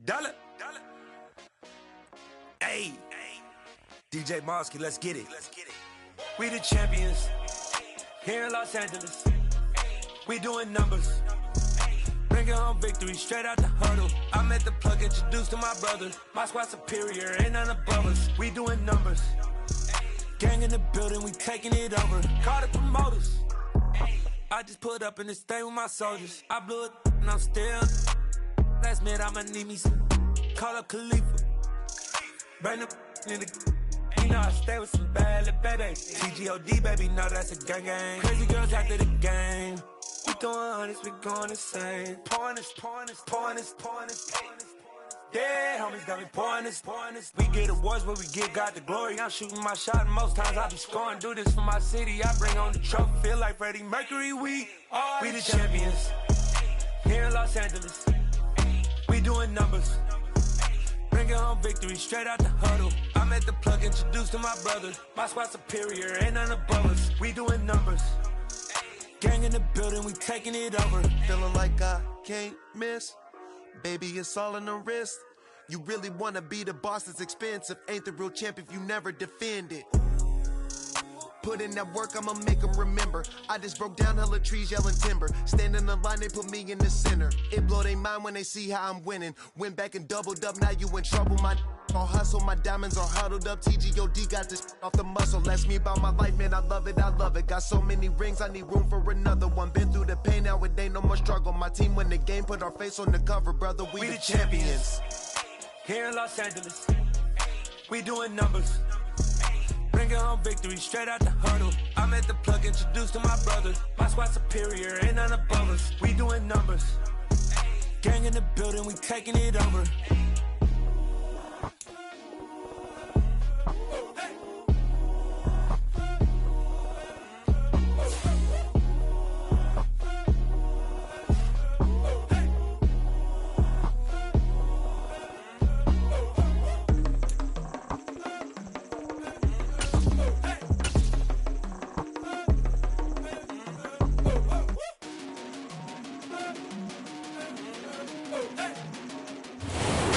Dollar. Hey, DJ Mosky, let's get it. We the champions here in Los Angeles. We doing numbers. Bringing home victory straight out the huddle. I met the plug, introduced to my brother. My squad superior, ain't none above us. We doing numbers. Gang in the building, we taking it over. Call the promoters. I just put up in this thing with my soldiers. I blew it and I'm still. Last minute I'ma need me some. Call up Khalifa. Bring the in the. You know I stay with some bad little baby. TGOD baby, know that's a gang gang. Crazy girls after the game. We doing honest, we going insane. Pouring this. Yeah, homies got me pouring this. We get awards, but we give God the glory. I'm shooting my shot, and most times I be scoring. Do this for my city, I bring on the trophy. Feel like Freddie Mercury, we the champions here in Los Angeles. We doing numbers. Bringing home victory straight out the huddle. I met the plug, introduced to my brother. My squad superior, ain't none above us. We doing numbers. Gang in the building, we taking it over. Feeling like I can't miss. Baby, it's all in the wrist. You really wanna be the boss, it's expensive. Ain't the real champ if you never defend it. Put in that work, I'ma make them remember. I just broke down hella trees, yelling timber. Stand in the line, they put me in the center. It blow their mind when they see how I'm winning. Went back and doubled up, now you in trouble. My all hustle, my diamonds are huddled up. TGOD got this off the muscle. Ask me about my life, man, I love it. Got so many rings, I need room for another one. Been through the pain, now it ain't no more struggle. My team win the game, put our face on the cover, brother. We the champions. Here in Los Angeles, we doing numbers. Bringing home victory straight out the huddle. I met the plug, introduced to my brother. My squad superior, ain't none above us. We doing numbers. Gang in the building, we taking it over.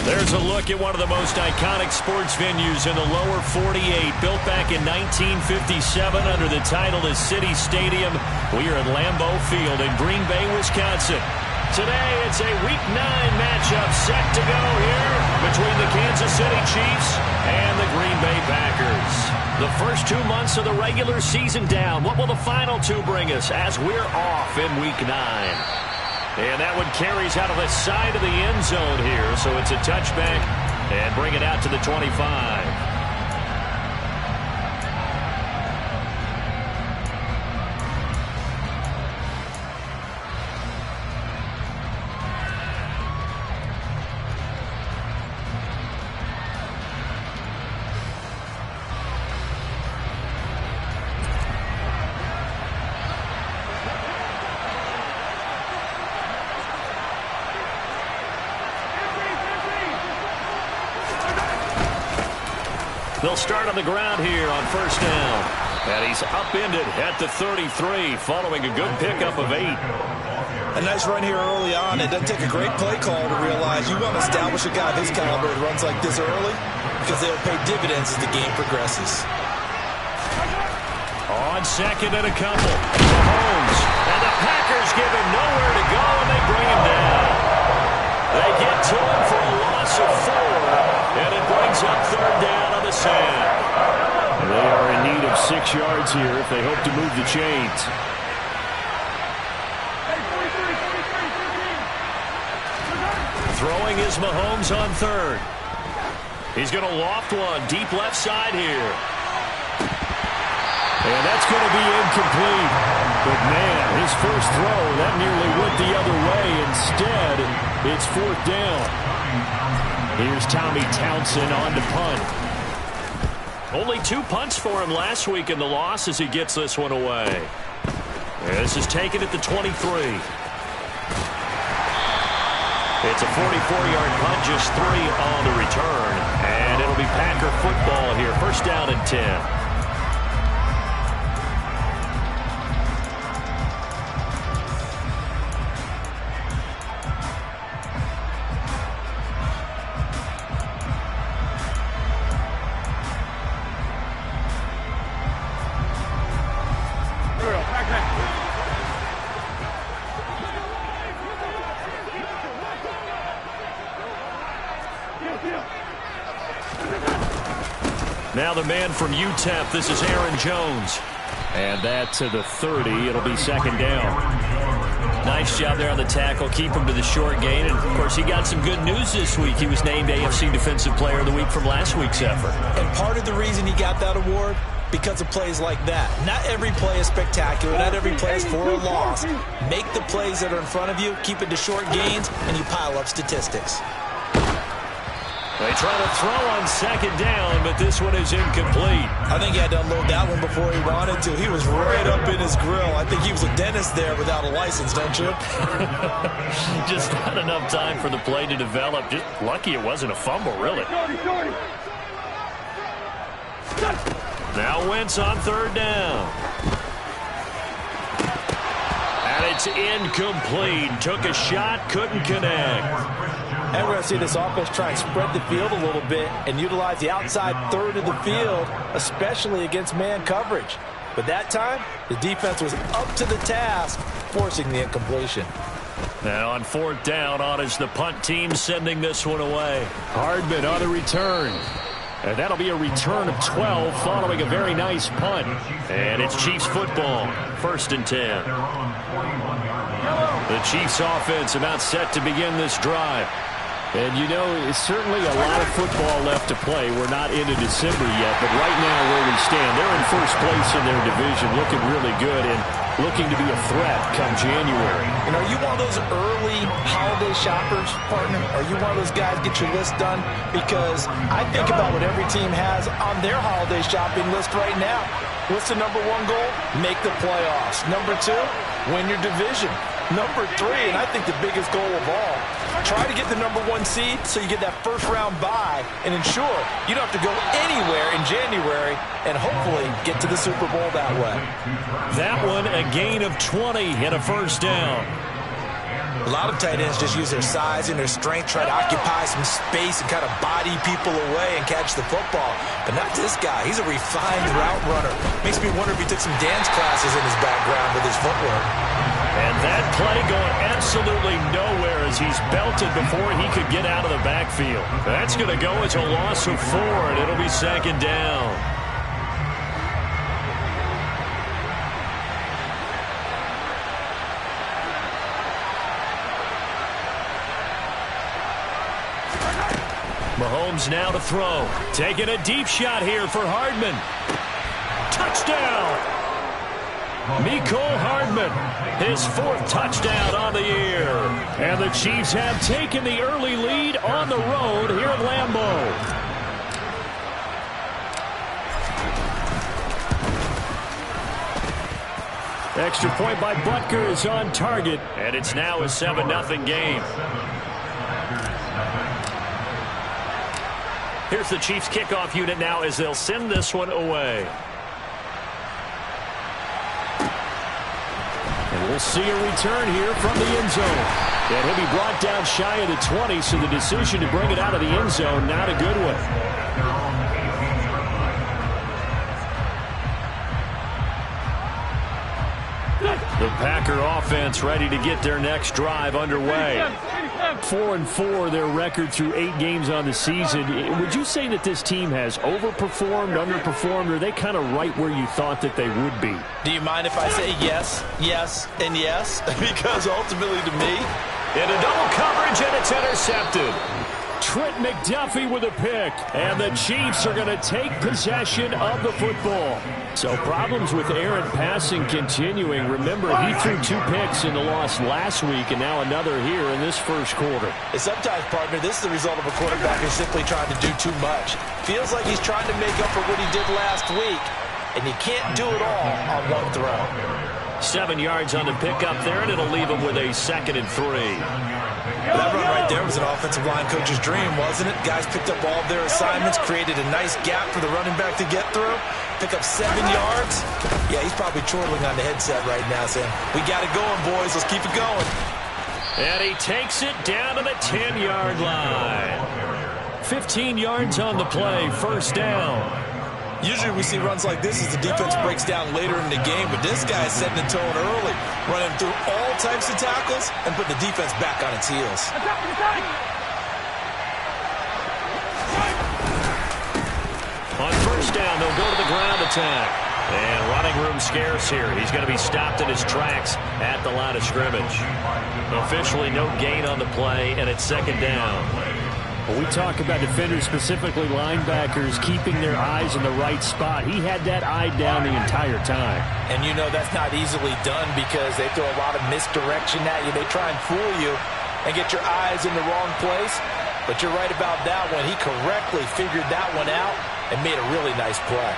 There's a look at one of the most iconic sports venues in the lower 48. Built back in 1957 under the title of City Stadium. We are at Lambeau Field in Green Bay, Wisconsin. Today it's a Week 9 matchup set to go here between the Kansas City Chiefs and the Green Bay Packers. The first 2 months of the regular season down. What will the final two bring us as we're off in Week 9? And that one carries out of the side of the end zone here. So it's a touchback and bring it out to the 25. They'll start on the ground here on first down. And he's upended at the 33 following a good pickup of 8. A nice run here early on. It doesn't take a great play call to realize you want to establish a guy of his caliber that runs like this early because they'll pay dividends as the game progresses. On second and a couple. Mahomes. And the Packers give him nowhere to go, and they bring him down. They get to him for a loss of 4, and it brings up third down on the sand. They are in need of 6 yards here if they hope to move the chains. Throwing is Mahomes on third. He's going to loft one deep left side here. And that's going to be incomplete. But, man, his first throw, that nearly went the other way. Instead, it's fourth down. Here's Tommy Townsend on to punt. Only 2 punts for him last week in the loss as he gets this one away. This is taken at the 23. It's a 44-yard punt, just 3 on the return. And it'll be Packer football here. First down and 10. Now the man from UTEP, this is Aaron Jones. And that to the 30. It'll be second down. Nice job there on the tackle. Keep him to the short gain. And, of course, he got some good news this week. He was named AFC Defensive Player of the Week from last week's effort. And part of the reason he got that award, because of plays like that. Not every play is spectacular. Not every play is for a loss. Make the plays that are in front of you, keep it to short gains, and you pile up statistics. They try to throw on second down, but this one is incomplete. I think he had to unload that one before he wanted to. He was right up in his grill. I think he was a dentist there without a license, don't you? Just not enough time for the play to develop. Just lucky it wasn't a fumble, really. Now Wentz on third down. And it's incomplete. Took a shot, couldn't connect. And we're going to see this offense try and spread the field a little bit and utilize the outside third of the field, especially against man coverage. But that time, the defense was up to the task, forcing the incompletion. Now on fourth down, on is the punt team sending this one away. Hardman on the return. And that'll be a return of 12 following a very nice punt. And it's Chiefs football, 1st and 10. The Chiefs offense about set to begin this drive. And, you know, it's certainly a lot of football left to play. We're not into December yet, but right now where we stand, they're in first place in their division, looking really good and looking to be a threat come January. And are you one of those early holiday shoppers, partner? Are you one of those guys get your list done? Because I think about what every team has on their holiday shopping list right now. What's the number one goal? Make the playoffs. Number 2, win your division. Number 3, and I think the biggest goal of all, try to get the number 1 seed so you get that first round bye and ensure you don't have to go anywhere in January and hopefully get to the Super Bowl that way. That one, a gain of 20 and a first down. A lot of tight ends just use their size and their strength, try to occupy some space and kind of body people away and catch the football. But not this guy. He's a refined route runner. Makes me wonder if he took some dance classes in his background with his footwork. And that play going absolutely nowhere as he's belted before he could get out of the backfield. That's going to go as a loss of 4, and it'll be second down. Mahomes now to throw. Taking a deep shot here for Hardman. Touchdown! Mecole Hardman, his 4th touchdown on the year. And the Chiefs have taken the early lead on the road here at Lambeau. Extra point by Butker is on target, and it's now a 7-0 game. Here's the Chiefs kickoff unit now as they'll send this one away. And we'll see a return here from the end zone. And he'll be brought down shy of the 20, so the decision to bring it out of the end zone, not a good one. The Packer offense ready to get their next drive underway. 4-4 their record through 8 games on the season. Would you say that this team has overperformed, underperformed, or are they kind of right where you thought that they would be? Do you mind if I say yes, yes, and yes? Because ultimately to me, in a double coverage, and it's intercepted. Trent McDuffie with a pick, and the Chiefs are going to take possession of the football. So problems with Aaron passing continuing. Remember, he threw 2 picks in the loss last week, and now another here in this first quarter. And sometimes, partner, this is the result of a quarterback who's simply trying to do too much. Feels like he's trying to make up for what he did last week, and you can't do it all on one throw. 7 yards on the pickup there, and it'll leave him with a 2nd and 3. That run right there was an offensive line coach's dream, wasn't it? Guys picked up all of their assignments, created a nice gap for the running back to get through, pick up 7 yards. Yeah, he's probably chortling on the headset right now saying, we got it going, boys. Let's keep it going. And he takes it down to the 10-yard line. 15 yards on the play, first down. Usually we see runs like this as the defense breaks down later in the game, but this guy is setting the tone early, running through all types of tackles and putting the defense back on its heels. On first down, they'll go to the ground attack. And running room scarce here. He's going to be stopped in his tracks at the line of scrimmage. Officially no gain on the play, and it's second down. Well, we talk about defenders, specifically linebackers, keeping their eyes in the right spot. He had that eye down the entire time. And you know that's not easily done because they throw a lot of misdirection at you. They try and fool you and get your eyes in the wrong place. But you're right about that one. He correctly figured that one out and made a really nice play.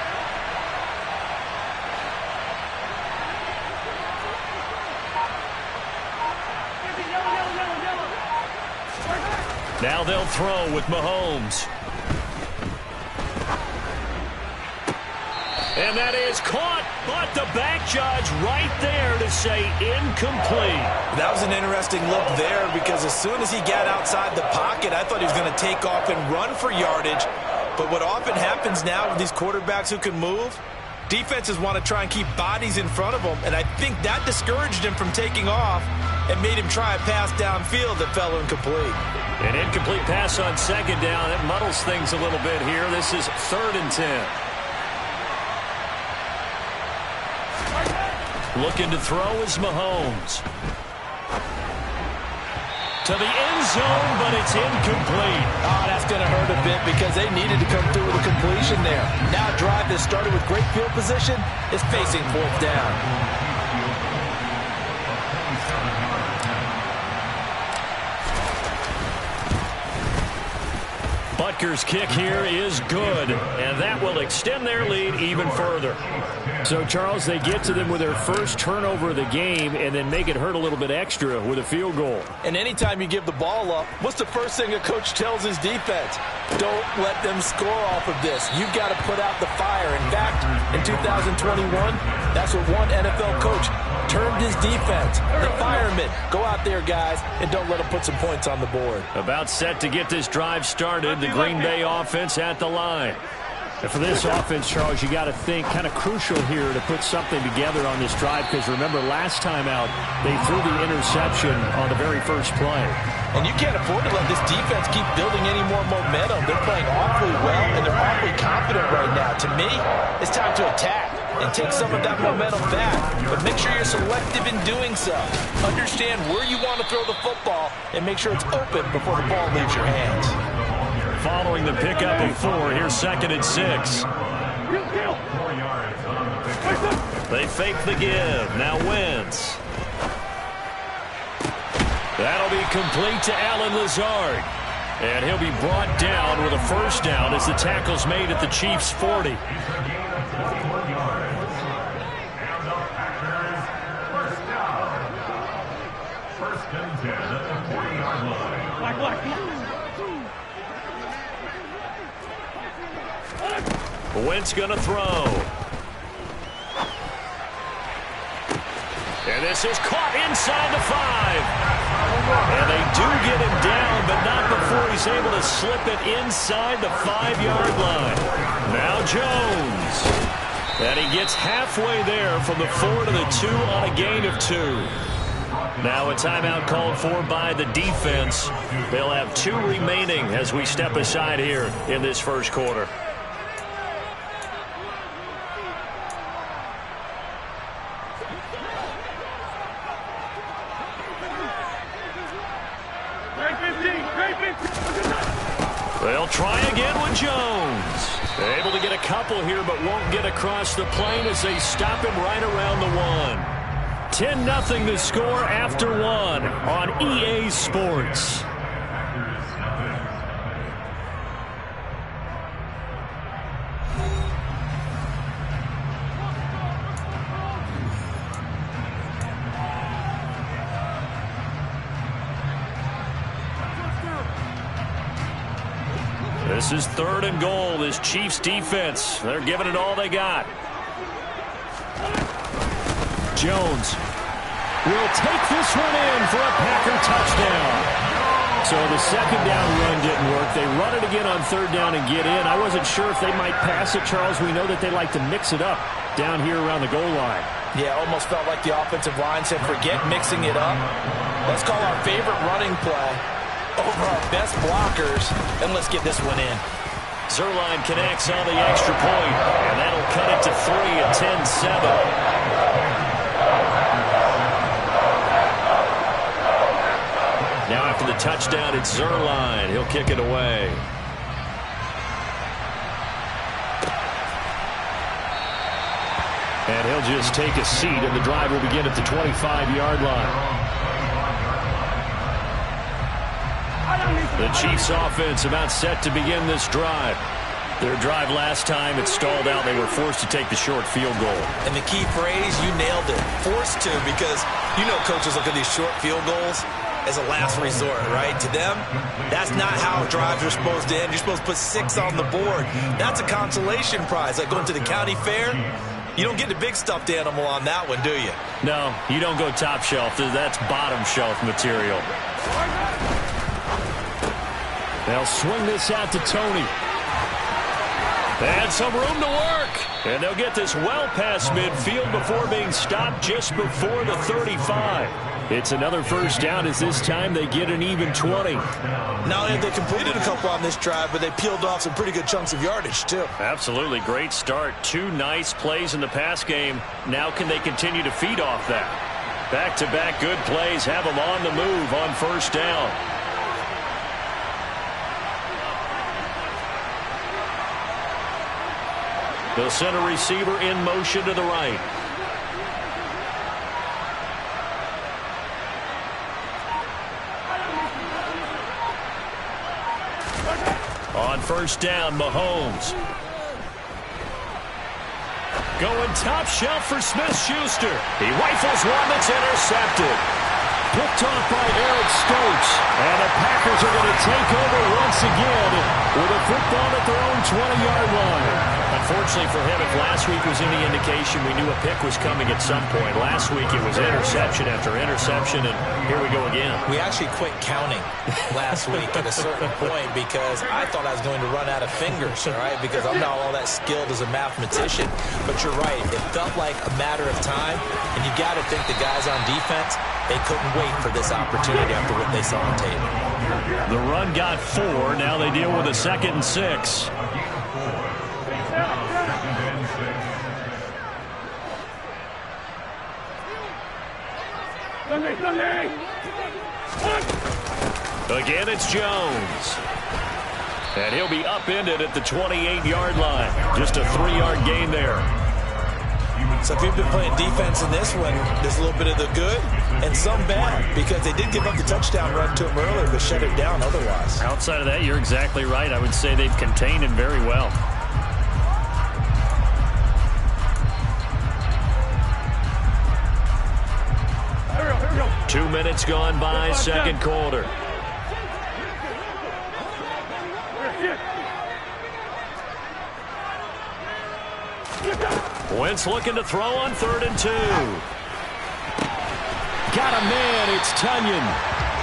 Now they'll throw with Mahomes. And that is caught, but the back judge right there to say incomplete. That was an interesting look there because as soon as he got outside the pocket, I thought he was going to take off and run for yardage. But what often happens now with these quarterbacks who can move, defenses want to try and keep bodies in front of them, and I think that discouraged him from taking off and made him try a pass downfield that fell incomplete. An incomplete pass on second down. It muddles things a little bit here. This is 3rd and 10. Looking to throw is Mahomes. To the end zone, but it's incomplete. Oh, that's going to hurt a bit because they needed to come through with a completion there. Now a drive that started with great field position is facing 4th down. Butker's kick here is good, and that will extend their lead even further. So, Charles, they get to them with their first turnover of the game and then make it hurt a little bit extra with a field goal. And anytime you give the ball up, what's the first thing a coach tells his defense? Don't let them score off of this. You've got to put out the fire. In fact, in 2021, that's what one NFL coach termed his defense. The firemen. Go out there, guys, and don't let them put some points on the board. About set to get this drive started. The Green Bay offense at the line. And for this offense, Charles, you got to think kind of crucial here to put something together on this drive because remember last time out they threw the interception on the very first play. And you can't afford to let this defense keep building any more momentum. They're playing awfully well and they're awfully confident right now. To me, it's time to attack and take some of that momentum back. But make sure you're selective in doing so. Understand where you want to throw the football and make sure it's open before the ball leaves your hands. Following the pickup of 4, here's 2nd and 6. They fake the give. Now Wentz. That'll be complete to Allen Lazard. And he'll be brought down with a first down as the tackle's made at the Chiefs' 40. First and 10 at the 40-yard line. Wentz gonna throw. And this is caught inside the 5. And they do get him down, but not before he's able to slip it inside the 5-yard line. Now Jones. And he gets halfway there from the 4 to the 2 on a gain of 2. Now a timeout called for by the defense. They'll have 2 remaining as we step aside here in this first quarter. They'll try again with Jones. They're able to get a couple here, but won't get across the plane as they stop him right around the 1. 10-0 the score after 1 on EA Sports. This is 3rd and goal. This Chiefs defense, they're giving it all they got. Jones will take this one in for a Packer touchdown. So the second down run didn't work. They run it again on 3rd down and get in. I wasn't sure if they might pass it, Charles. We know that they like to mix it up down here around the goal line. Yeah, almost felt like the offensive line said, forget mixing it up. Let's call our favorite running play over our best blockers, and let's get this one in. Zerline connects on the extra point, and that'll cut it to 3 at 10-7. Now after the touchdown, it's Zerline. He'll kick it away. And he'll just take a seat, and the drive will begin at the 25-yard line. The Chiefs offense about set to begin this drive. Their drive last time, it stalled out. They were forced to take the short field goal. And the key phrase, you nailed it, forced to, because you know coaches look at these short field goals as a last resort, right? To them, that's not how drives are supposed to end. You're supposed to put 6 on the board. That's a consolation prize. Like going to the county fair, you don't get the big stuffed animal on that one, do you? No, you don't go top shelf. That's bottom shelf material. They'll swing this out to Tony. And some room to work. And they'll get this well past midfield before being stopped just before the 35. It's another first down as this time they get an even 20. Not only have they completed a couple on this drive, but they peeled off some pretty good chunks of yardage, too. Absolutely. Great start. 2 nice plays in the pass game. Now can they continue to feed off that? Back-to-back good plays have them on the move on first down. The center receiver in motion to the right. On first down, Mahomes. Going top shelf for Smith-Schuster. He rifles one that's intercepted. Picked off by Eric Stokes. And the Packers are going to take over once again with a football at their own 20-yard line. Unfortunately for him, if last week was any indication, we knew a pick was coming at some point. Last week it was interception after interception, and here we go again. We actually quit counting last week at a certain point because I thought I was going to run out of fingers, all right, because I'm not all that skilled as a mathematician. But you're right. It felt like a matter of time, and you got to think the guys on defense, they couldn't wait for this opportunity after what they saw on tape. The run got 4. Now they deal with a 2nd and 6. Again, it's Jones. And he'll be upended at the 28-yard line. Just a 3-yard gain there. So if you've been playing defense in this one, there's a little bit of the good and some bad, because they did give up the touchdown run to him earlier, but shut it down otherwise. Outside of that, you're exactly right. I would say they've contained him very well. Here we go. 2 minutes gone by, second quarter. Wentz looking to throw on 3rd and 2. Got a man, it's Tunyon.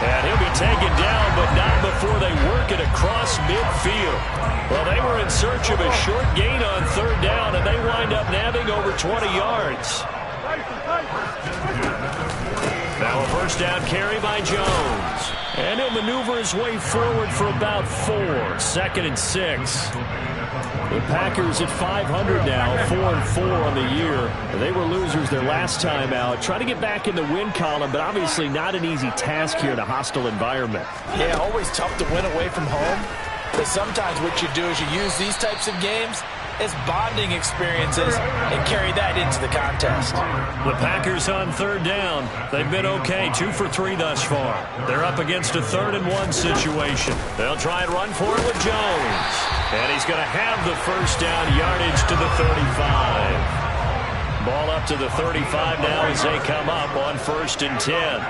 And he'll be taken down, but not before they work it across midfield. Well, they were in search of a short gain on 3rd down, and they wind up nabbing over 20 yards. Now a first down carry by Jones. And he'll maneuver his way forward for about 4. 2nd and 6. The Packers at 500 now, 4-4 on the year. They were losers their last time out. Trying to get back in the win column, but obviously not an easy task here in a hostile environment. Yeah, always tough to win away from home. But sometimes what you do is you use these types of games as bonding experiences and carry that into the contest. The Packers on 3rd down. They've been okay, 2 for 3 thus far. They're up against a 3rd and 1 situation. They'll try and run for it with Jones. And he's going to have the first down, yardage to the 35. Ball up to the 35 now as they come up on 1st and 10.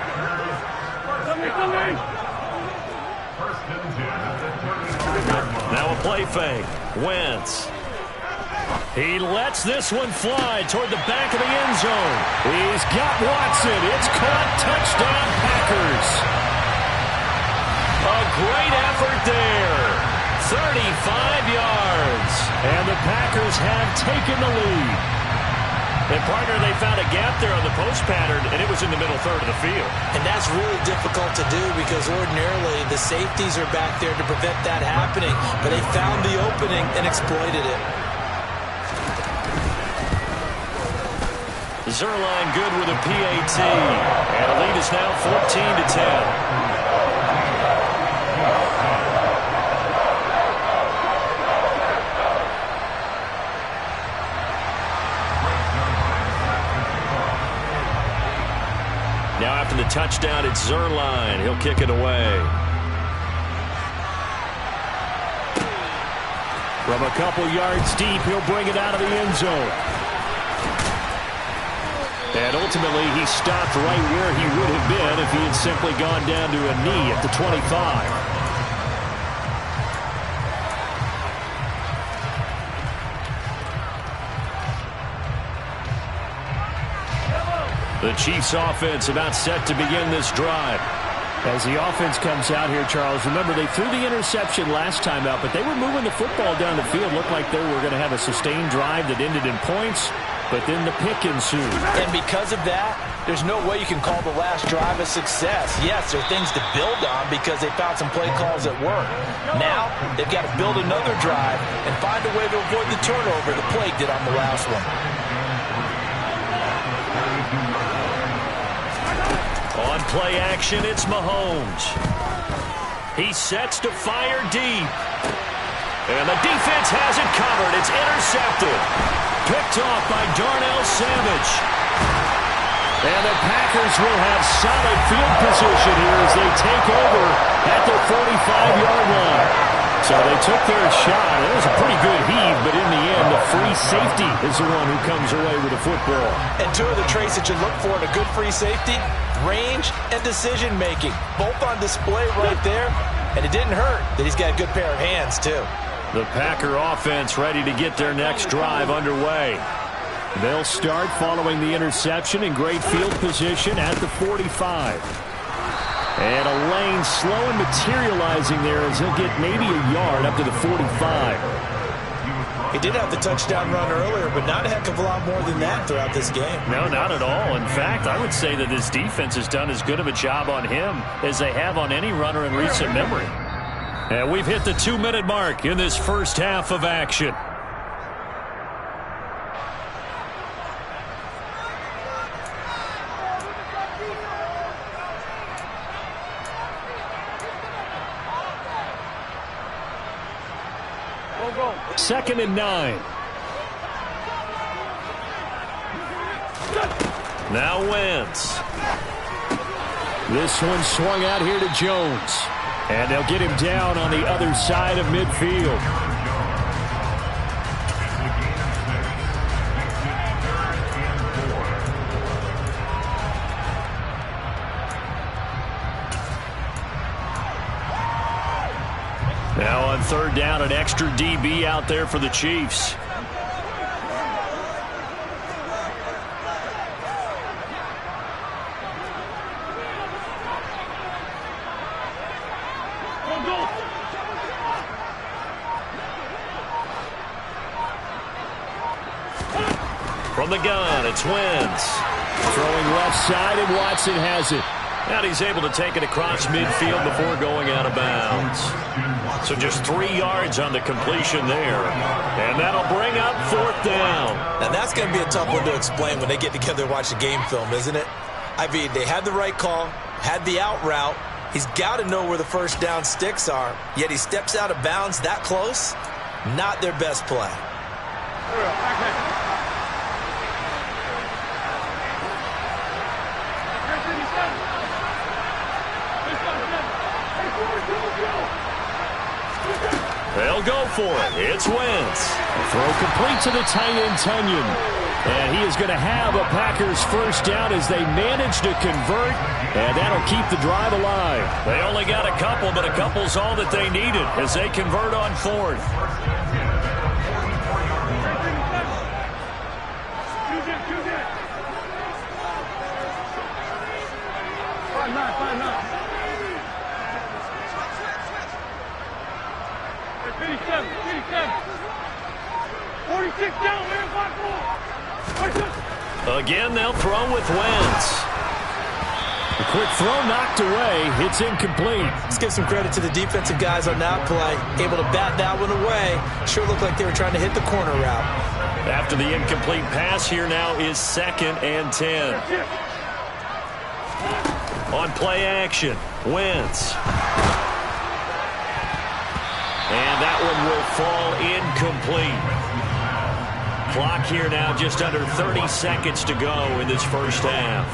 Now a play fake. Wentz. He lets this one fly toward the back of the end zone. He's got Watson. It's caught. Touchdown, Packers. A great effort there. 35 yards. And the Packers have taken the lead. And, partner, they found a gap there on the post pattern, and it was in the middle third of the field. And that's really difficult to do because ordinarily the safeties are back there to prevent that happening. But they found the opening and exploited it. Zerline good with a PAT. And the lead is now 14-10. Now after the touchdown, it's Zerline. He'll kick it away. From a couple yards deep, he'll bring it out of the end zone. And ultimately, he stopped right where he would have been if he had simply gone down to a knee at the 25. The Chiefs offense about set to begin this drive. As the offense comes out here, Charles, remember they threw the interception last time out, but they were moving the football down the field. Looked like they were going to have a sustained drive that ended in points, but then the pick ensued. And because of that, there's no way you can call the last drive a success. Yes, there are things to build on because they found some play calls that work. Now, they've got to build another drive and find a way to avoid the turnover the Plague did on the last one. On play action, it's Mahomes. He sets to fire deep. And the defense has it covered. It's intercepted. Picked off by Darnell Savage. And the Packers will have solid field position here as they take over at the 45-yard line. So they took their shot. It was a pretty good heave, but in the end, the free safety is the one who comes away with the football. And two of the traits that you look for in a good free safety, range and decision-making. Both on display right there, and it didn't hurt that he's got a good pair of hands, too. The Packer offense ready to get their next drive underway. They'll start following the interception in great field position at the 45. And a lane slow and materializing there as he'll get maybe a yard up to the 45. He did have the touchdown run earlier, but not a heck of a lot more than that throughout this game. No, not at all. In fact, I would say that this defense has done as good of a job on him as they have on any runner in recent memory. And we've hit the 2-minute mark in this first half of action. Second and 9. Now Wentz. This one swung out here to Jones. And they'll get him down on the other side of midfield. Now on third down, an extra DB out there for the Chiefs. From the gun, it's Wentz. Throwing left side, and Watson has it. And he's able to take it across midfield before going out of bounds. So just 3 yards on the completion there. And that'll bring up fourth down. Now that's going to be a tough one to explain when they get together and watch the game film, isn't it? I mean, they had the right call, had the out route. He's got to know where the first down sticks are, yet he steps out of bounds that close. Not their best play. They'll go for it. It's Wentz. Throw complete to the tight end, Tunyon. And he is going to have a Packers first down as they manage to convert, and that'll keep the drive alive. They only got a couple, but a couple's all that they needed as they convert on fourth. Again, they'll throw with Wentz. A quick throw knocked away. It's incomplete. Let's give some credit to the defensive guys on that play. Able to bat that one away. Sure looked like they were trying to hit the corner route. After the incomplete pass, here now is 2nd and 10. On play action, Wentz. And that one will fall incomplete. Clock here now just under 30 seconds to go in this first half.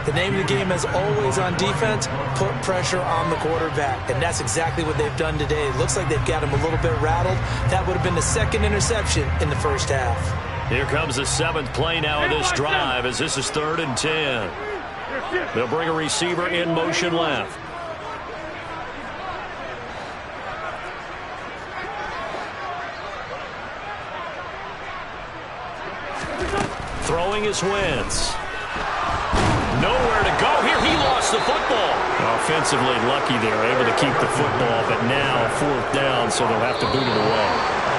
The name of the game, as always on defense, put pressure on the quarterback. And that's exactly what they've done today. It looks like they've got him a little bit rattled. That would have been the 2nd interception in the first half. Here comes the 7th play now of this drive as this is 3rd and 10. They'll bring a receiver in motion left. Throwing is Wentz. Nowhere to go here. He lost the football. Offensively lucky they were able to keep the football, but now 4th down, so they'll have to boot it away.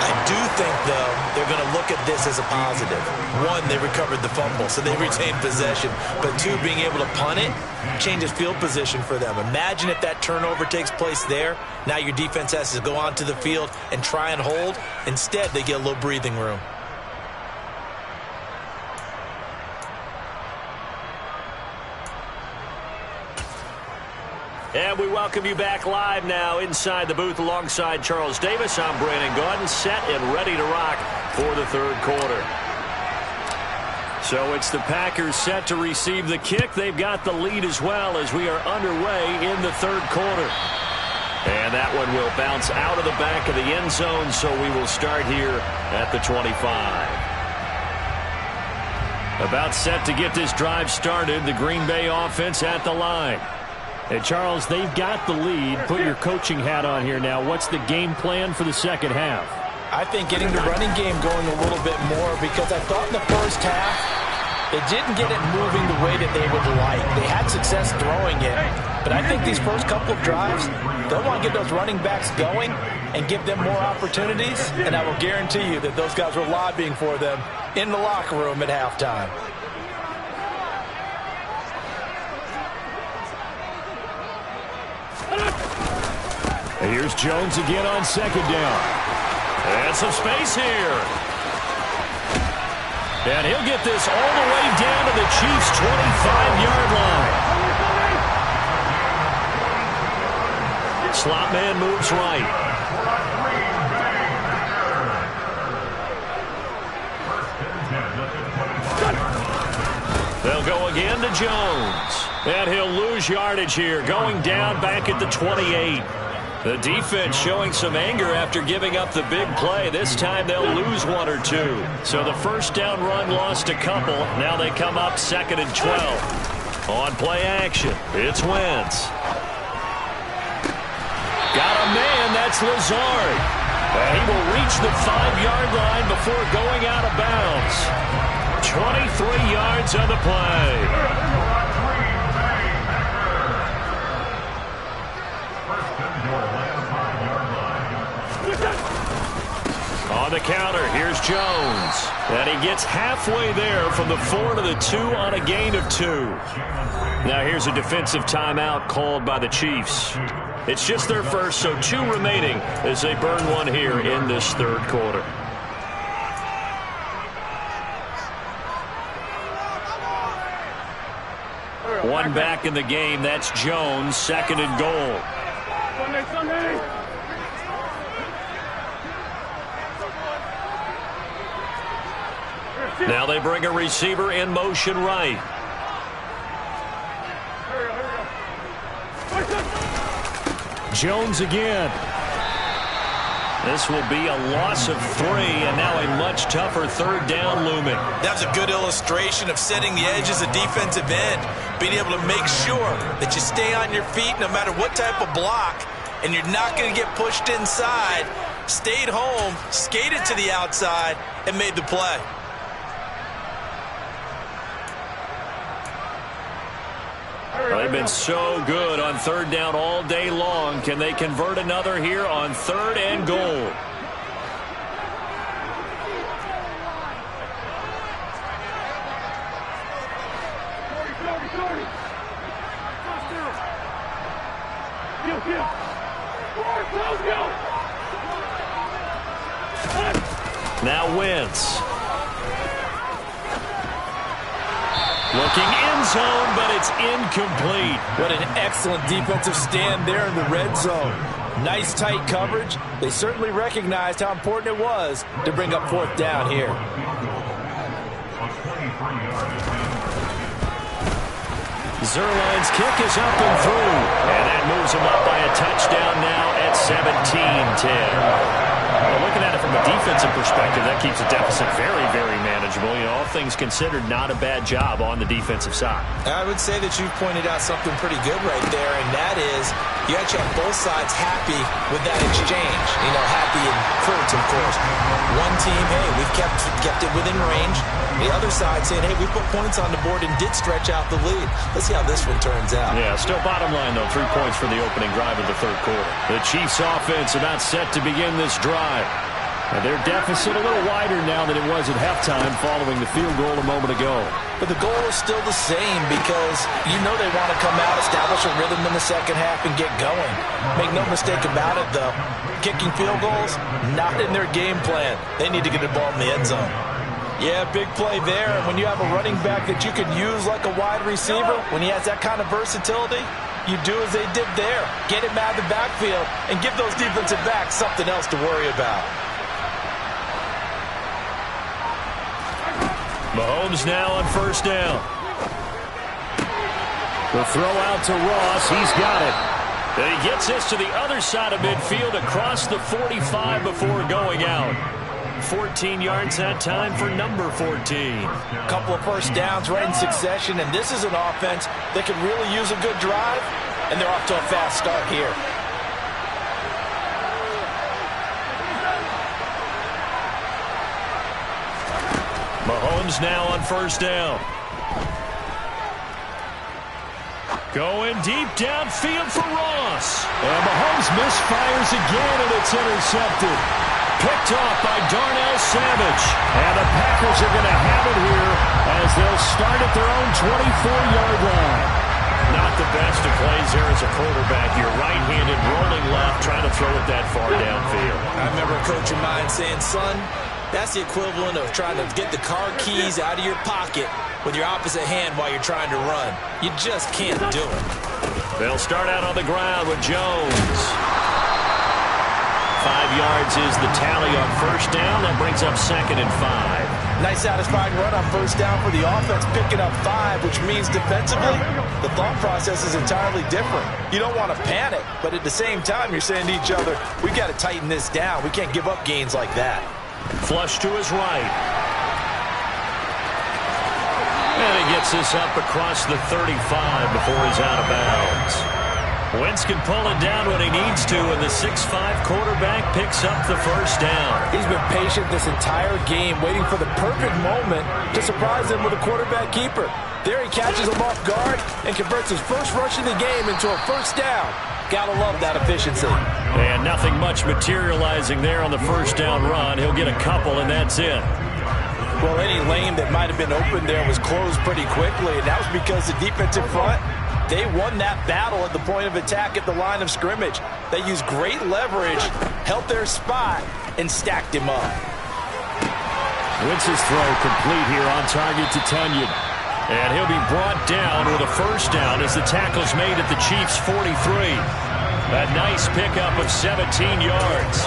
I do think, though, they're going to look at this as a positive. 1, they recovered the fumble, so they retained possession. But 2, being able to punt it changes field position for them. Imagine if that turnover takes place there. Now your defense has to go onto the field and try and hold. Instead, they get a little breathing room. And we welcome you back live now inside the booth alongside Charles Davis. I'm Brandon Gaudin, set and ready to rock for the 3rd quarter. So it's the Packers set to receive the kick. They've got the lead as well as we are underway in the 3rd quarter. And that one will bounce out of the back of the end zone, so we will start here at the 25. About set to get this drive started, the Green Bay offense at the line. And Charles, they've got the lead. Put your coaching hat on here now. What's the game plan for the second half? I think getting the running game going a little bit more, because I thought in the first half they didn't get it moving the way that they would like. They had success throwing it, but I think these first couple of drives, they'll want to get those running backs going and give them more opportunities, and I will guarantee you that those guys were lobbying for them in the locker room at halftime. Here's Jones again on 2nd down. And some space here. And he'll get this all the way down to the Chiefs' 25-yard line. Slot man moves right. They'll go again to Jones. And he'll lose yardage here, going down back at the 28. The defense showing some anger after giving up the big play. This time they'll lose 1 or 2. So the first down run lost a couple. Now they come up 2nd and 12. On play action, it's Wentz. Got a man, that's Lazard. And he will reach the 5-yard line before going out of bounds. 23 yards on the play. On the counter, here's Jones. And he gets halfway there from the 4 to the 2 on a gain of 2. Now here's a defensive timeout called by the Chiefs. It's just their first, so 2 remaining as they burn one here in this 3rd quarter. One back in the game, that's Jones, 2nd and goal. Sunday. Now they bring a receiver in motion right. Jones again. This will be a loss of 3, and now a much tougher 3rd down looming. That's a good illustration of setting the edge as a defensive end. Being able to make sure that you stay on your feet no matter what type of block, and you're not going to get pushed inside. Stayed home, skated to the outside, and made the play. They've been so good on 3rd down all day long. Can they convert another here on 3rd and goal? Now Wentz. Looking end zone, but it's incomplete. What an excellent defensive stand there in the red zone. Nice tight coverage. They certainly recognized how important it was to bring up fourth down here. Zuerlein's kick is up and through. And that moves him up by a touchdown now at 17-10. Well, looking at it from a defensive perspective, that keeps the deficit very, very manageable. You know, all things considered, not a bad job on the defensive side. I would say that you've pointed out something pretty good right there, and that is you actually have both sides happy with that exchange. You know, happy in quotes, of course. One team, hey, we've kept it within range. The other side saying, hey, we put points on the board and did stretch out the lead. Let's see how this one turns out. Yeah, still bottom line, though, 3 points for the opening drive of the third quarter. The Chiefs offense about set to begin this drive. And their deficit a little wider now than it was at halftime following the field goal a moment ago. But the goal is still the same because you know they want to come out, establish a rhythm in the second half, and get going. Make no mistake about it, though. Kicking field goals, not in their game plan. They need to get the ball in the end zone. Yeah, big play there. And when you have a running back that you can use like a wide receiver, when he has that kind of versatility, you do as they did there. Get him out of the backfield and give those defensive backs something else to worry about. Mahomes now on first down. The throw out to Ross. He's got it. And he gets this to the other side of midfield across the 45 before going out. 14 yards that time for number 14. Couple of first downs right in succession, and this is an offense that can really use a good drive, and they're off to a fast start here. Mahomes now on first down. Going deep downfield for Ross. And Mahomes misfires again, and it's intercepted. Picked off by Darnell Savage. And the Packers are going to have it here as they'll start at their own 24-yard line. Not the best of plays there as a quarterback. You're right-handed, rolling left, trying to throw it that far downfield. I remember a coach of mine saying, son, that's the equivalent of trying to get the car keys out of your pocket with your opposite hand while you're trying to run. You just can't do it. They'll start out on the ground with Jones. 5 yards is the tally on first down. That brings up 2nd and 5. Nice satisfying run on first down for the offense, picking up 5, which means defensively, the thought process is entirely different. You don't want to panic, but at the same time, you're saying to each other, we've got to tighten this down. We can't give up gains like that. Flush to his right. And he gets this up across the 35 before he's out of bounds. Wentz can pull it down when he needs to, and the 6'5 quarterback picks up the first down. He's been patient this entire game, waiting for the perfect moment to surprise him with a quarterback keeper. There he catches him off guard and converts his first rush of the game into a first down. Gotta love that efficiency. And nothing much materializing there on the first down run. He'll get a couple, and that's it. Well, any lane that might have been open there was closed pretty quickly, and that was because the defensive front, they won that battle at the point of attack at the line of scrimmage. They used great leverage, held their spot, and stacked him up. Wentz's throw complete here on target to Tunyon. And he'll be brought down with a first down as the tackle's made at the Chiefs' 43. A nice pickup of 17 yards.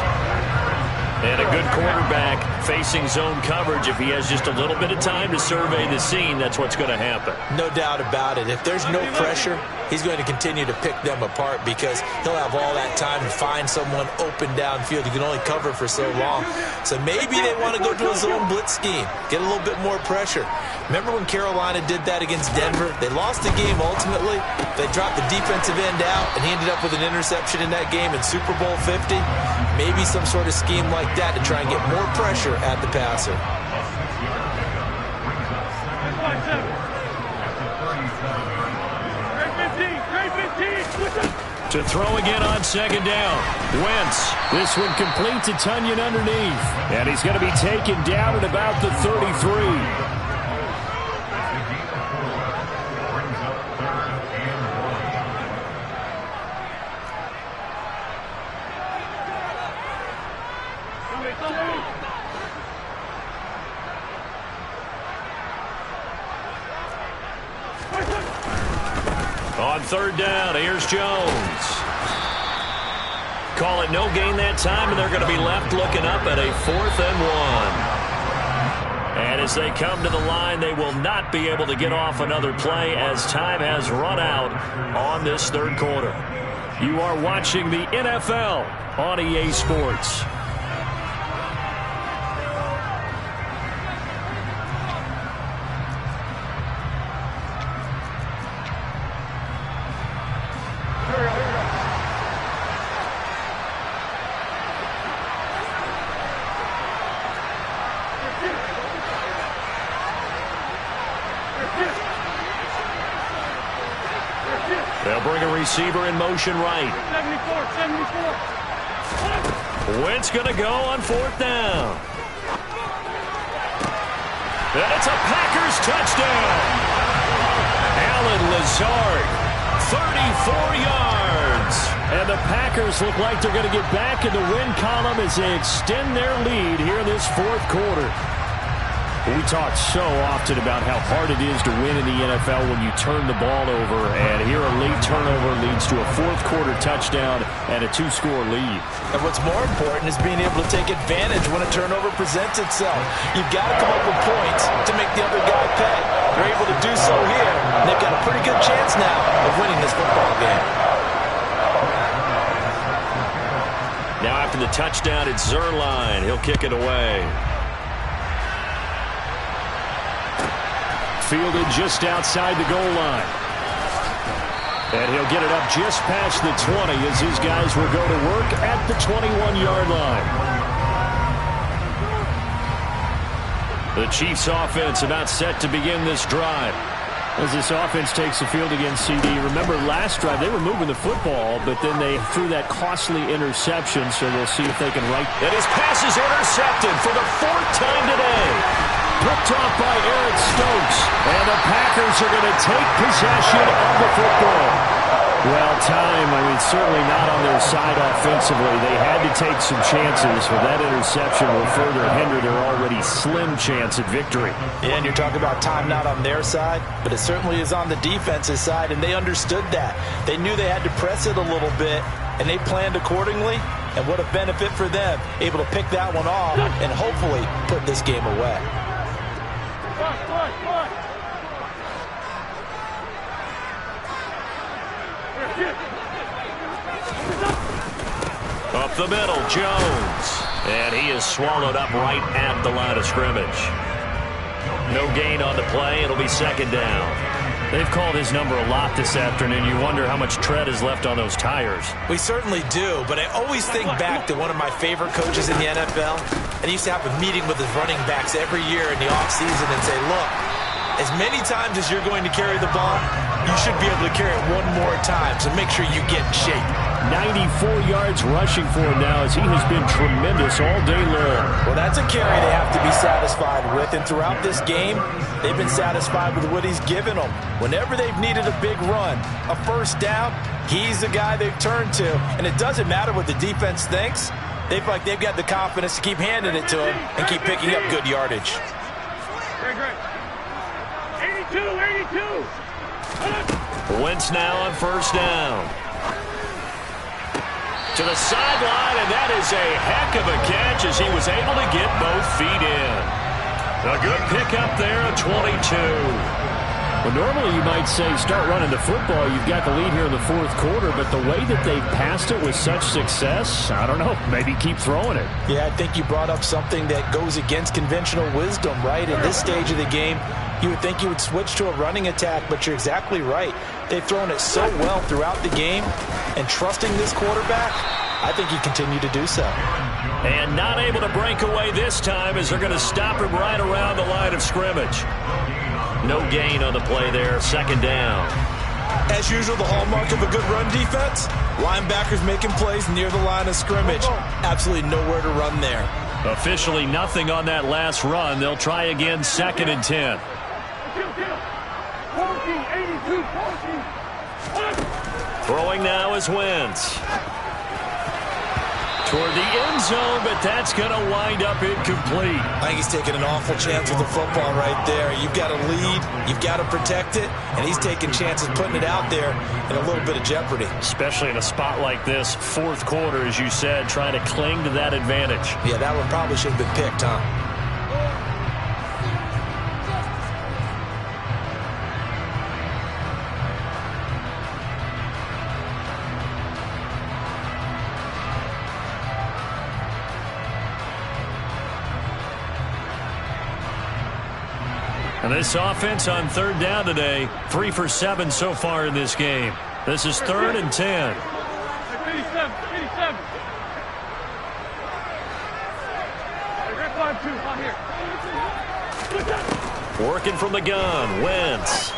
And a good quarterback facing zone coverage. If he has just a little bit of time to survey the scene, that's what's going to happen. No doubt about it. If there's no pressure, he's going to continue to pick them apart because he'll have all that time to find someone open downfield. You can only cover for so long. So maybe they want to go to a zone blitz scheme, get a little bit more pressure. Remember when Carolina did that against Denver? They lost the game ultimately. They dropped the defensive end out, and he ended up with an interception in that game in Super Bowl 50. Maybe some sort of scheme like that to try and get more pressure at the passer. To throw again on second down. Wentz. This one complete to Tunyon underneath. And he's going to be taken down at about the 33. On third down, here's Jones. Call it no gain that time, and they're going to be left looking up at a 4th and 1. And as they come to the line, they will not be able to get off another play as time has run out on this third quarter. You are watching the NFL on EA Sports. They'll bring a receiver in motion right. 74. Wentz going to go on 4th down. And it's a Packers touchdown. Allen Lazard, 34 yards. And the Packers look like they're going to get back in the win column as they extend their lead here in this 4th quarter. We talk so often about how hard it is to win in the NFL when you turn the ball over, and here a late turnover leads to a 4th quarter touchdown and a 2-score lead. And what's more important is being able to take advantage when a turnover presents itself. You've got to come up with points to make the other guy pay. They're able to do so here, and they've got a pretty good chance now of winning this football game. Now after the touchdown, it's Zerline. He'll kick it away. Fielded just outside the goal line. And he'll get it up just past the 20 as his guys will go to work at the 21-yard line. The Chiefs offense about set to begin this drive. As this offense takes the field against CD, remember last drive they were moving the football, but then they threw that costly interception, so we'll see if they can right. And his pass is intercepted for the 4th time today. Picked off by Eric Stokes, and the Packers are going to take possession of the football. Well, certainly not on their side offensively. They had to take some chances, but that interception will further hinder their already slim chance at victory. Yeah, and you're talking about time not on their side, but it certainly is on the defensive side, and they understood that. They knew they had to press it a little bit, and they planned accordingly, and what a benefit for them, able to pick that one off and hopefully put this game away. Up the middle, Jones. And he is swallowed up right at the line of scrimmage. No gain on the play. It'll be second down. They've called his number a lot this afternoon. You wonder how much tread is left on those tires. We certainly do, but I always think back to one of my favorite coaches in the NFL. And he used to have a meeting with his running backs every year in the offseason and say, look, as many times as you're going to carry the ball, you should be able to carry it one more time, so make sure you get in shape. 94 yards rushing for him now as he has been tremendous all day long. Well, that's a carry they have to be satisfied with, and throughout this game, they've been satisfied with what he's given them. Whenever they've needed a big run, a first down, he's the guy they've turned to, and it doesn't matter what the defense thinks. They feel like they've got the confidence to keep handing it to him and keep picking up good yardage. Great. 82. Wentz now on first down. To the sideline, and that is a heck of a catch as he was able to get both feet in. A good pickup there at 22. Well, normally you might say start running the football. You've got the lead here in the fourth quarter, but the way that they've passed it with such success, I don't know, maybe keep throwing it. Yeah, I think you brought up something that goes against conventional wisdom, right? In this stage of the game, you would think you would switch to a running attack, but you're exactly right. They've thrown it so well throughout the game, and trusting this quarterback, I think you continue to do so. And not able to break away this time as they're going to stop him right around the line of scrimmage. No gain on the play there, second down. As usual, the hallmark of a good run defense, linebackers making plays near the line of scrimmage. Absolutely nowhere to run there. Officially nothing on that last run. They'll try again, second and 10. Throwing now is Wentz. To toward the end zone, but that's going to wind up incomplete. I think he's taking an awful chance with the football right there. You've got to lead, you've got to protect it, and he's taking chances putting it out there in a little bit of jeopardy. Especially in a spot like this, fourth quarter, as you said, trying to cling to that advantage. Yeah, that one probably should have been picked, huh? And this offense on third down today, 3 for 7 so far in this game. This is 3rd and 10. 87. Working from the gun, Wentz.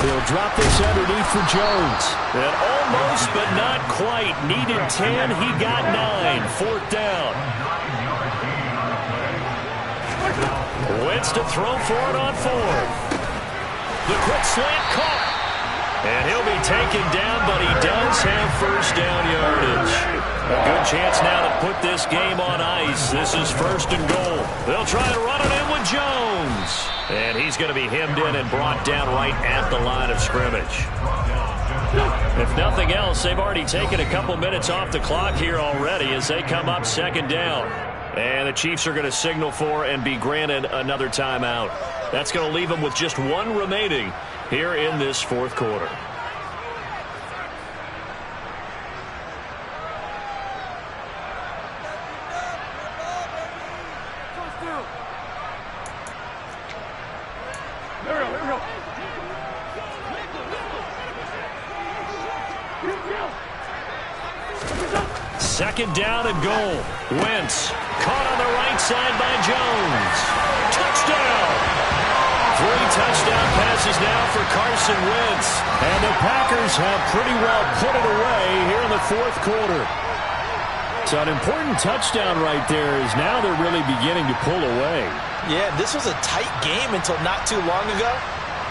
They'll drop this underneath for Jones. And almost, but not quite. Needed 10, he got 9. 4th down. Wentz to throw for it on 4th. The quick slant caught. And he'll be taken down, but he does have first down yardage. A good chance now to put this game on ice. This is 1st and goal. They'll try to run it in with Jones. And he's going to be hemmed in and brought down right at the line of scrimmage. If nothing else, they've already taken a couple minutes off the clock here already as they come up 2nd down. And the Chiefs are going to signal for and be granted another timeout. That's going to leave them with just 1 remaining here in this 4th quarter. Second down and goal. Wentz caught on the right side by Jones. Touchdown! 3 touchdown passes now for Carson Wentz. And the Packers have pretty well put it away here in the 4th quarter. So an important touchdown right there is now they're really beginning to pull away. Yeah, this was a tight game until not too long ago.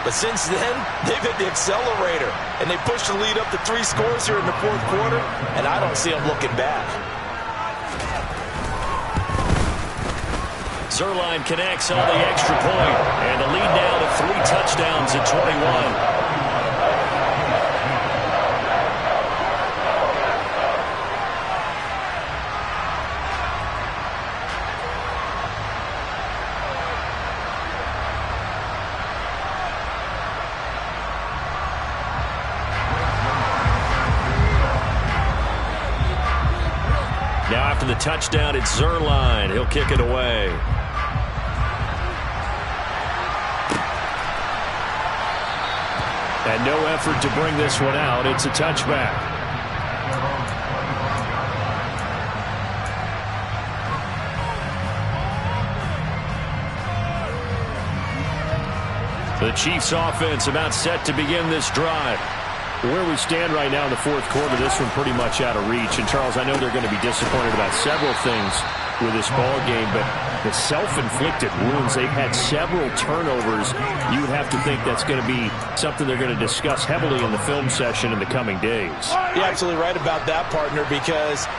But since then, they've hit the accelerator. And they pushed the lead up to 3 scores here in the 4th quarter. And I don't see them looking back. Zerline connects on the extra point. And the lead now to 3 touchdowns at 21. The touchdown, it's Zerline. He'll kick it away. And no effort to bring this one out. It's a touchback. The Chiefs offense about set to begin this drive. Where we stand right now in the 4th quarter, this one pretty much out of reach. And, Charles, I know they're going to be disappointed about several things with this ball game, but the self-inflicted wounds, they've had several turnovers. You would have to think that's going to be something they're going to discuss heavily in the film session in the coming days. You're absolutely right about that, partner, because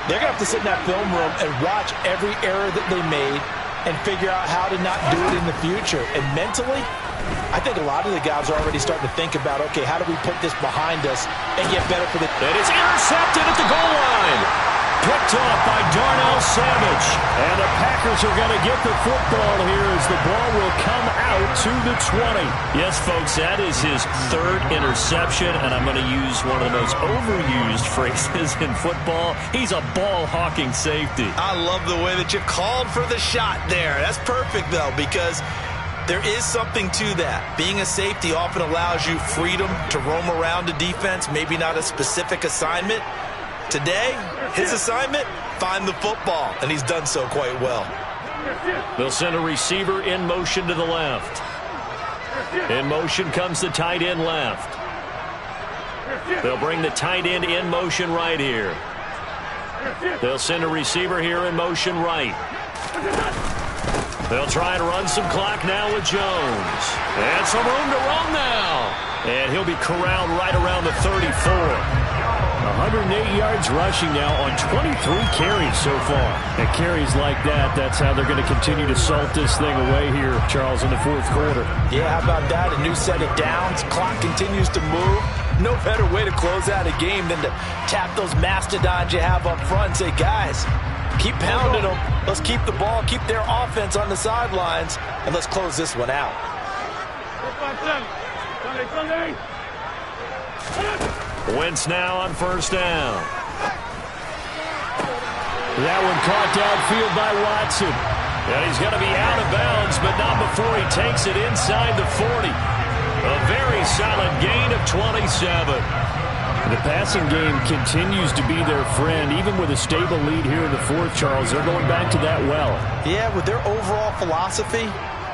they're going to have to sit in that film room and watch every error that they made and figure out how to not do it in the future. And mentally, I think a lot of the guys are already starting to think about, okay, how do we put this behind us and get better for the... It is intercepted at the goal line. Picked off by Darnell Savage. And the Packers are going to get the football here as the ball will come out to the 20. Yes, folks, that is his 3rd interception, and I'm going to use one of the most overused phrases in football. He's a ball-hawking safety. I love the way that you called for the shot there. That's perfect, though, because... there is something to that. Being a safety often allows you freedom to roam around a defense, maybe not a specific assignment. Today, his assignment, find the football, and he's done so quite well. They'll send a receiver in motion to the left. In motion comes the tight end left. They'll bring the tight end in motion right here. They'll send a receiver here in motion right. They'll try and run some clock now with Jones. And some room to run now. And he'll be corralled right around the 34. 108 yards rushing now on 23 carries so far. And carries like that, that's how they're going to continue to salt this thing away here, Charles, in the fourth quarter. Yeah, how about that? A new set of downs. Clock continues to move. No better way to close out a game than to tap those mastodons you have up front and say, guys, keep pounding them. Let's keep the ball, keep their offense on the sidelines, and let's close this one out. Wentz now on first down. That one caught downfield by Watson. And he's going to be out of bounds, but not before he takes it inside the 40. A very solid gain of 27. The passing game continues to be their friend. Even with a stable lead here in the fourth, Charles, they're going back to that well. Yeah, with their overall philosophy,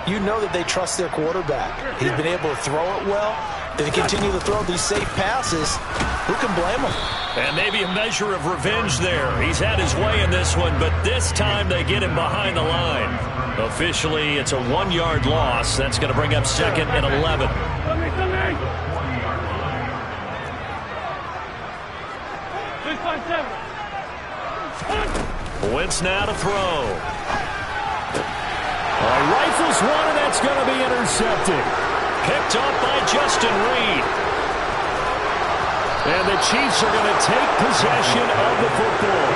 you know that they trust their quarterback. He's been able to throw it well. They continue to throw these safe passes. Who can blame them? And maybe a measure of revenge there. He's had his way in this one, but this time they get him behind the line. Officially, it's a 1-yard loss. That's going to bring up second and 11. Wentz now to throw. Rifles one, and that's going to be intercepted. Picked up by Justin Reed. And the Chiefs are going to take possession of the football.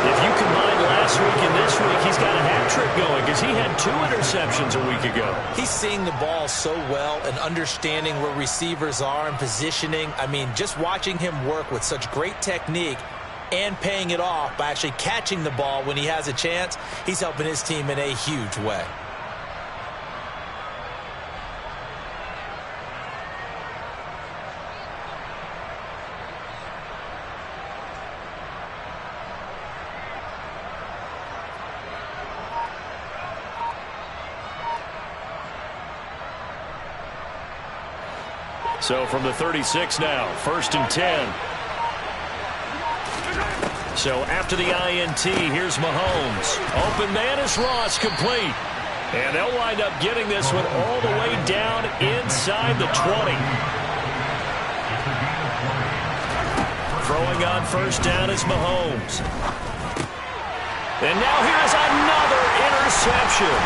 If you combine last week and this week, he's got a hat trick going because he had 2 interceptions a week ago. He's seeing the ball so well and understanding where receivers are and positioning. I mean, just watching him work with such great technique and paying it off by actually catching the ball when he has a chance, he's helping his team in a huge way. So from the 36 now, first and 10. So after the INT, here's Mahomes. Open man is Ross, complete. And they'll wind up getting this one all the way down inside the 20. Throwing on first down is Mahomes. And now here's another interception.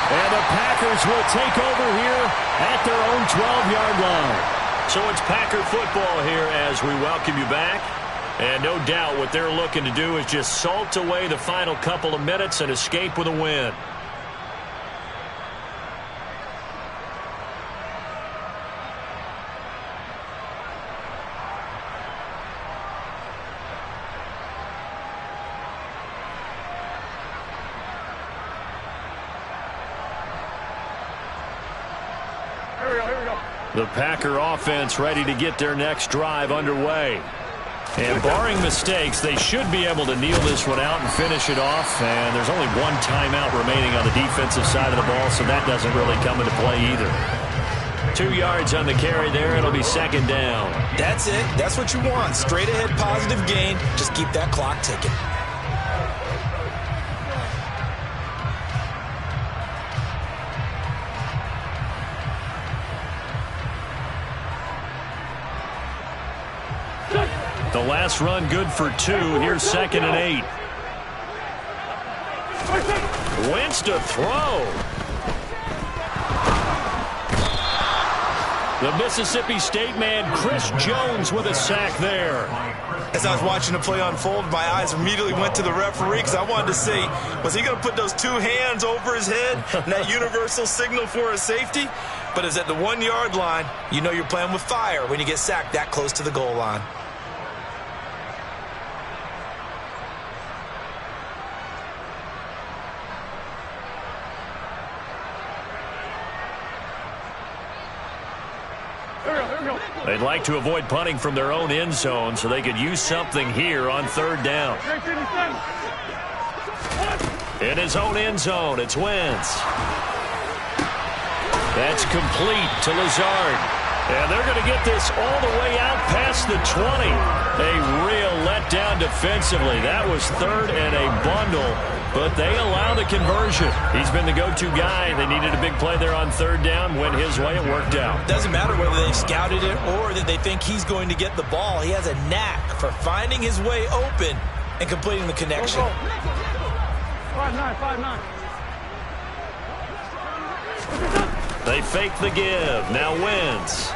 And the Packers will take over here at their own 12-yard line. So it's Packer football here as we welcome you back. And no doubt what they're looking to do is just salt away the final couple of minutes and escape with a win. The Packer offense ready to get their next drive underway. And barring mistakes, they should be able to kneel this one out and finish it off. And there's only 1 timeout remaining on the defensive side of the ball, so that doesn't really come into play either. 2 yards on the carry there. It'll be second down. That's it. That's what you want. Straight ahead positive gain. Just keep that clock ticking. The last run good for 2. Here's second and 8. Wentz to throw. The Mississippi State man, Chris Jones, with a sack there. As I was watching the play unfold, my eyes immediately went to the referee because I wanted to see, was he going to put those 2 hands over his head and that universal signal for a safety? But it's at the 1-yard line. You know you're playing with fire when you get sacked that close to the goal line. They'd like to avoid punting from their own end zone so they could use something here on third down. In his own end zone, it's Wentz. That's complete to Lazard. And they're going to get this all the way out past the 20. A real letdown defensively. That was third and a bundle, but they allow the conversion. He's been the go-to guy. They needed a big play there on third down. Went his way. It worked out. Doesn't matter whether they scouted it or that they think he's going to get the ball. He has a knack for finding his way open and completing the connection. 5-9, 5-9. They fake the give. Now Wentz.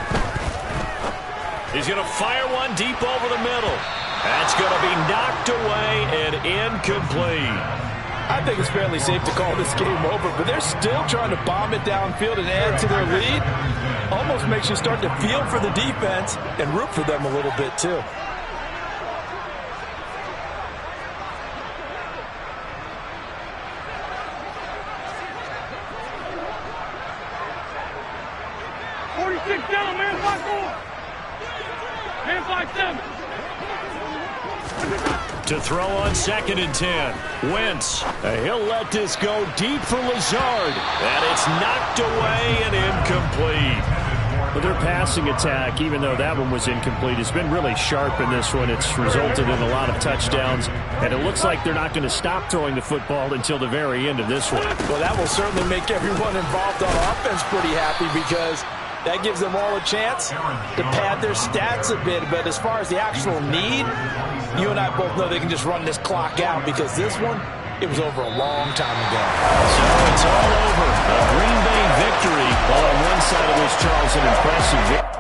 He's going to fire one deep over the middle. That's going to be knocked away and incomplete. I think it's fairly safe to call this game over, but they're still trying to bomb it downfield and add to their lead. Almost makes you start to feel for the defense and root for them a little bit too. Down, man, 5-4. Man, 5-7. To throw on 2nd and 10. Wentz. He'll let this go deep for Lazard. And it's knocked away and incomplete. But their passing attack, even though that one was incomplete, has been really sharp in this one. It's resulted in a lot of touchdowns. And it looks like they're not going to stop throwing the football until the very end of this one. Well, that will certainly make everyone involved on offense pretty happy because that gives them all a chance to pad their stats a bit. But as far as the actual need, you and I both know they can just run this clock out because this one, it was over a long time ago. So it's all over. A Green Bay victory. Well, on one side of this, Charles, an impressive victory.